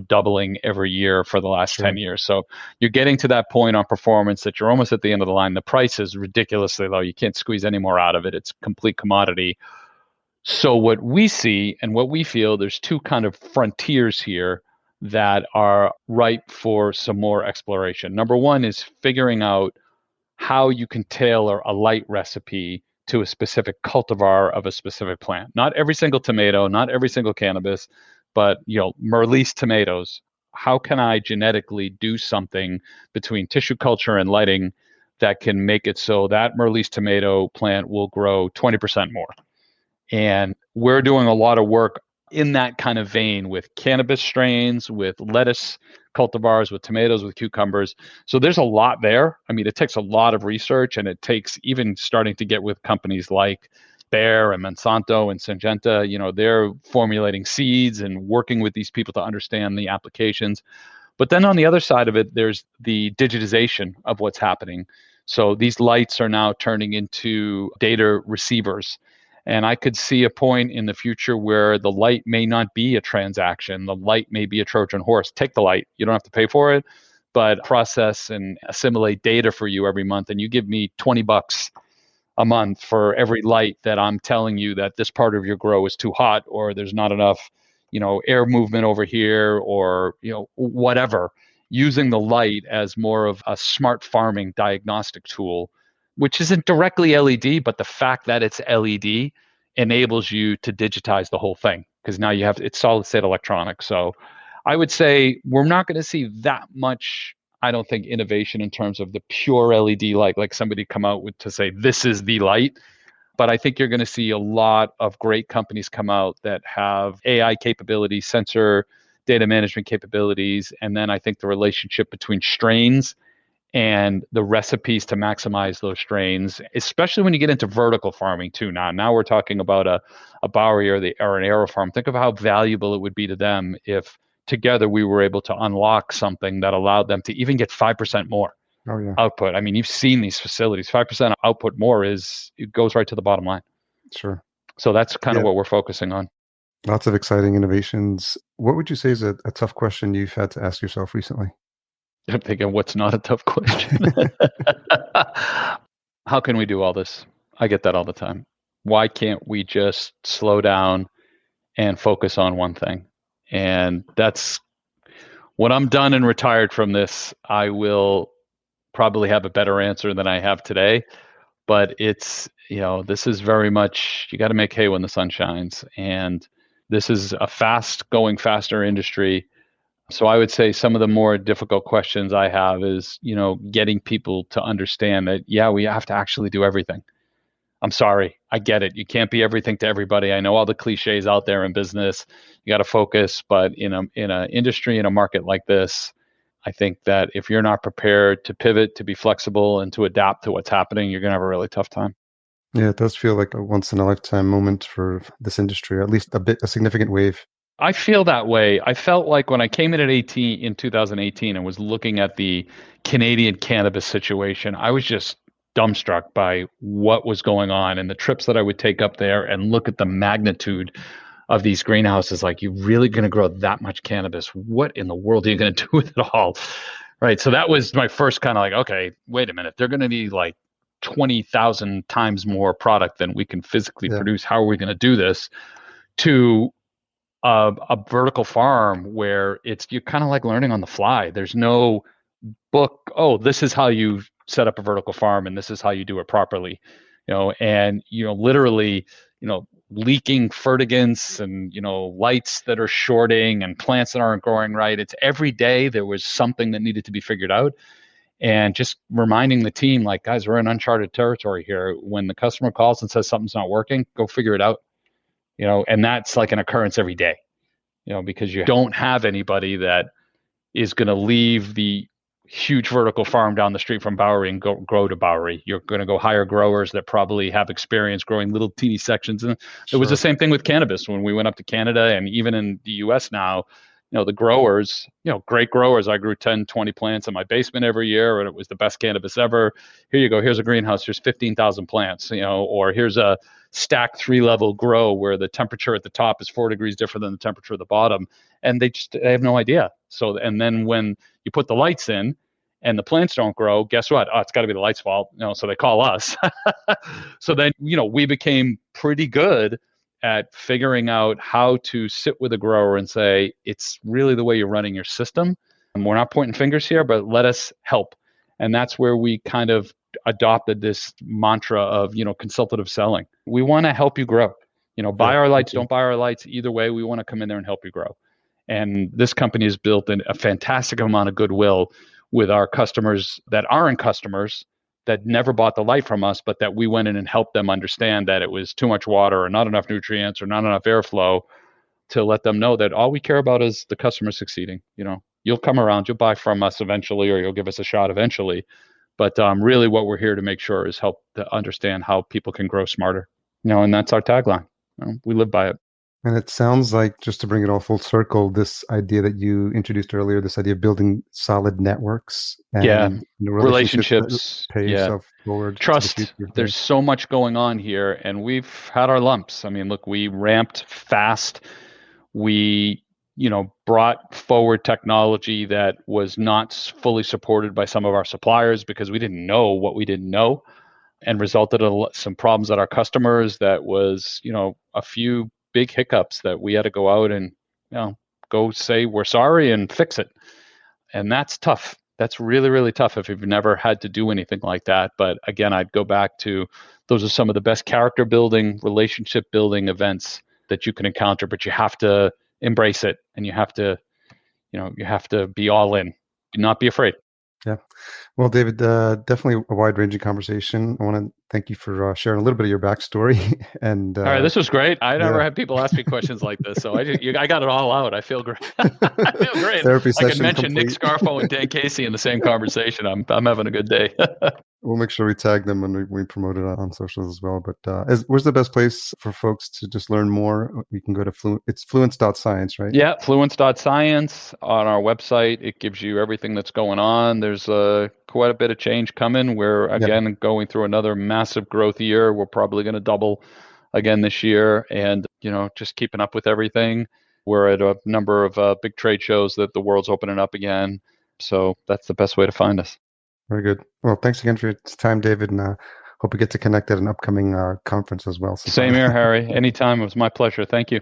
doubling every year for the last 10 years. So you're getting to that point on performance that you're almost at the end of the line. The price is ridiculously low. You can't squeeze any more out of it. It's complete commodity. So what we see and what we feel, there's two kind of frontiers here that are ripe for some more exploration. Number one is figuring out how you can tailor a light recipe to a specific cultivar of a specific plant. Not every single tomato, not every single cannabis, but Merlis tomatoes. How can I genetically do something between tissue culture and lighting that can make it so that Merlis tomato plant will grow 20% more? And we're doing a lot of work in that kind of vein with cannabis strains, with lettuce cultivars, with tomatoes, with cucumbers. So there's a lot there. I mean, it takes a lot of research, and it takes even starting to get with companies like Bayer and Monsanto and Syngenta. They're formulating seeds and working with these people to understand the applications. But then on the other side of it, there's the digitization of what's happening. So these lights are now turning into data receivers. And I could see a point in the future where the light may not be a transaction. The light may be a Trojan horse. Take the light. You don't have to pay for it, but process and assimilate data for you every month. And you give me $20 a month for every light that I'm telling you that this part of your grow is too hot, or there's not enough, air movement over here, or, whatever. Using the light as more of a smart farming diagnostic tool, which isn't directly LED, but the fact that it's LED enables you to digitize the whole thing, because now it's solid state electronics. So I would say we're not going to see that much, I don't think, innovation in terms of the pure LED light, like somebody come out with to say, this is the light. But I think you're going to see a lot of great companies come out that have AI capabilities, sensor data management capabilities, and then I think the relationship between strains and the recipes to maximize those strains, especially when you get into vertical farming too. Now we're talking about a Bowery or an Aero farm. Think of how valuable it would be to them if together we were able to unlock something that allowed them to even get 5% more output. I mean, you've seen these facilities. 5% output more it goes right to the bottom line. Sure. So that's kind of what we're focusing on. Lots of exciting innovations. What would you say is a tough question you've had to ask yourself recently? I'm thinking, what's not a tough question? How can we do all this? I get that all the time. Why can't we just slow down and focus on one thing? And that's when I'm done and retired from this, I will probably have a better answer than I have today. But it's, this is very much, you got to make hay when the sun shines. And this is a going faster industry. So I would say some of the more difficult questions I have is, getting people to understand that, we have to actually do everything. I'm sorry, I get it. You can't be everything to everybody. I know all the cliches out there in business. You got to focus, but in a industry, in a market like this, I think that if you're not prepared to pivot, to be flexible, and to adapt to what's happening, you're going to have a really tough time. Yeah, it does feel like a once in a lifetime moment for this industry, or at least a significant wave. I feel that way. I felt like when I came in in 2018 and was looking at the Canadian cannabis situation, I was just dumbstruck by what was going on, and the trips that I would take up there and look at the magnitude of these greenhouses. Like, you're really going to grow that much cannabis? What in the world are you going to do with it all? Right. So that was my first kind of like, okay, wait a minute. They're going to need like 20,000 times more product than we can physically produce. How are we going to do this? To a vertical farm where you're kind of like learning on the fly. There's no book. Oh, this is how you set up a vertical farm and this is how you do it properly. And literally, leaking fertigants and lights that are shorting and plants that aren't growing right. It's every day there was something that needed to be figured out. And just reminding the team, like, guys, we're in uncharted territory here. When the customer calls and says something's not working, go figure it out. And that's like an occurrence every day, because you don't have anybody that is going to leave the huge vertical farm down the street from Bowery and grow to Bowery. You're going to go hire growers that probably have experience growing little teeny sections. And it was the same thing with cannabis when we went up to Canada, and even in the US now, the growers, great growers. I grew 10, 20 plants in my basement every year, and it was the best cannabis ever. Here you go. Here's a greenhouse. Here's 15,000 plants, or here's a stacked 3-level grow where the temperature at the top is 4 degrees different than the temperature at the bottom. And they have no idea. So, and then when you put the lights in and the plants don't grow, guess what? Oh, it's got to be the lights' fault. So they call us. So then, we became pretty good at figuring out how to sit with a grower and say, it's really the way you're running your system. And we're not pointing fingers here, but let us help. And that's where we kind of adopted this mantra of, consultative selling. We want to help you grow. Buy our lights, don't buy our lights. Either way, we want to come in there and help you grow. And this company has built a fantastic amount of goodwill with our customers that aren't customers, that never bought the light from us, but that we went in and helped them understand that it was too much water or not enough nutrients or not enough airflow, to let them know that all we care about is the customer succeeding. You'll come around, you'll buy from us eventually, or you'll give us a shot eventually. But really what we're here to make sure is help to understand how people can grow smarter. And that's our tagline. We live by it. And it sounds like, just to bring it all full circle, this idea that you introduced earlier, this idea of building solid networks and relationships, pay yourself forward. Trust. There's so much going on here, and we've had our lumps. I mean, look, we ramped fast. We, brought forward technology that was not fully supported by some of our suppliers because we didn't know what we didn't know, and resulted in some problems at our customers that was, a few big hiccups that we had to go out and go say we're sorry and fix it. And that's tough. That's really, really tough if you've never had to do anything like that. But again, I'd go back to, those are some of the best character building, relationship building events that you can encounter, but you have to embrace it, and you have to be all in, not be afraid. Yeah. Well, David, definitely a wide-ranging conversation. I want to thank you for sharing a little bit of your backstory. And all right, this was great. I never had people ask me questions like this, so I got it all out. I feel great. I feel great. Therapy I session can mention complete. Nick Scarfo and Dan Casey in the same conversation. I'm having a good day. We'll make sure we tag them when we promote it on socials as well. But where's the best place for folks to just learn more? We can go to It's fluence.science, right? Yeah, fluence.science on our website. It gives you everything that's going on. There's quite a bit of change coming. We're, again, going through another massive growth year. We're probably going to double again this year. And, just keeping up with everything. We're at a number of big trade shows that the world's opening up again. So that's the best way to find us. Very good. Well, thanks again for your time, David, and hope we get to connect at an upcoming conference as well. Same here, Harry. Anytime. It was my pleasure. Thank you.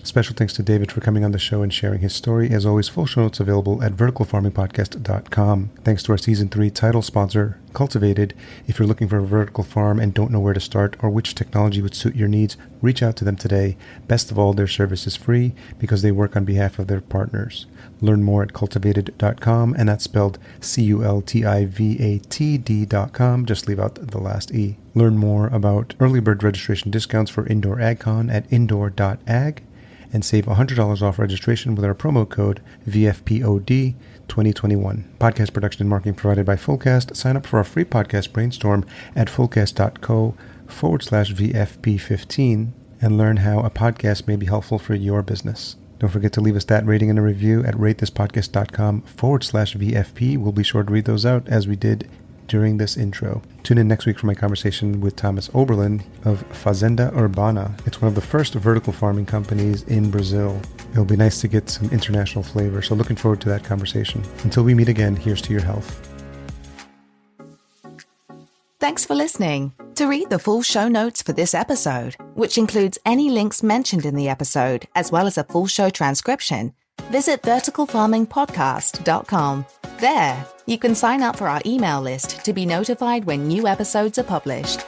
Special thanks to David for coming on the show and sharing his story. As always, full show notes available at verticalfarmingpodcast.com. Thanks to our Season 3 title sponsor, Cultivated. If you're looking for a vertical farm and don't know where to start or which technology would suit your needs, reach out to them today. Best of all, their service is free because they work on behalf of their partners. Learn more at cultivated.com, and that's spelled cultivated.com. Just leave out the last E. Learn more about early bird registration discounts for Indoor AgCon at indoor.ag. And save $100 off registration with our promo code VFPOD 2021. Podcast production and marketing provided by Fullcast. Sign up for our free podcast brainstorm at fullcast.co/VFP15 and learn how a podcast may be helpful for your business. Don't forget to leave a stat rating and a review at ratethispodcast.com/VFP. We'll be sure to read those out as we did during this intro. Tune in next week for my conversation with Thomas Oberlin of Fazenda Urbana. It's one of the first vertical farming companies in Brazil. It'll be nice to get some international flavor, so looking forward to that conversation. Until we meet again, here's to your health. Thanks for listening. To read the full show notes for this episode, which includes any links mentioned in the episode, as well as a full show transcription, visit verticalfarmingpodcast.com. There, you can sign up for our email list to be notified when new episodes are published.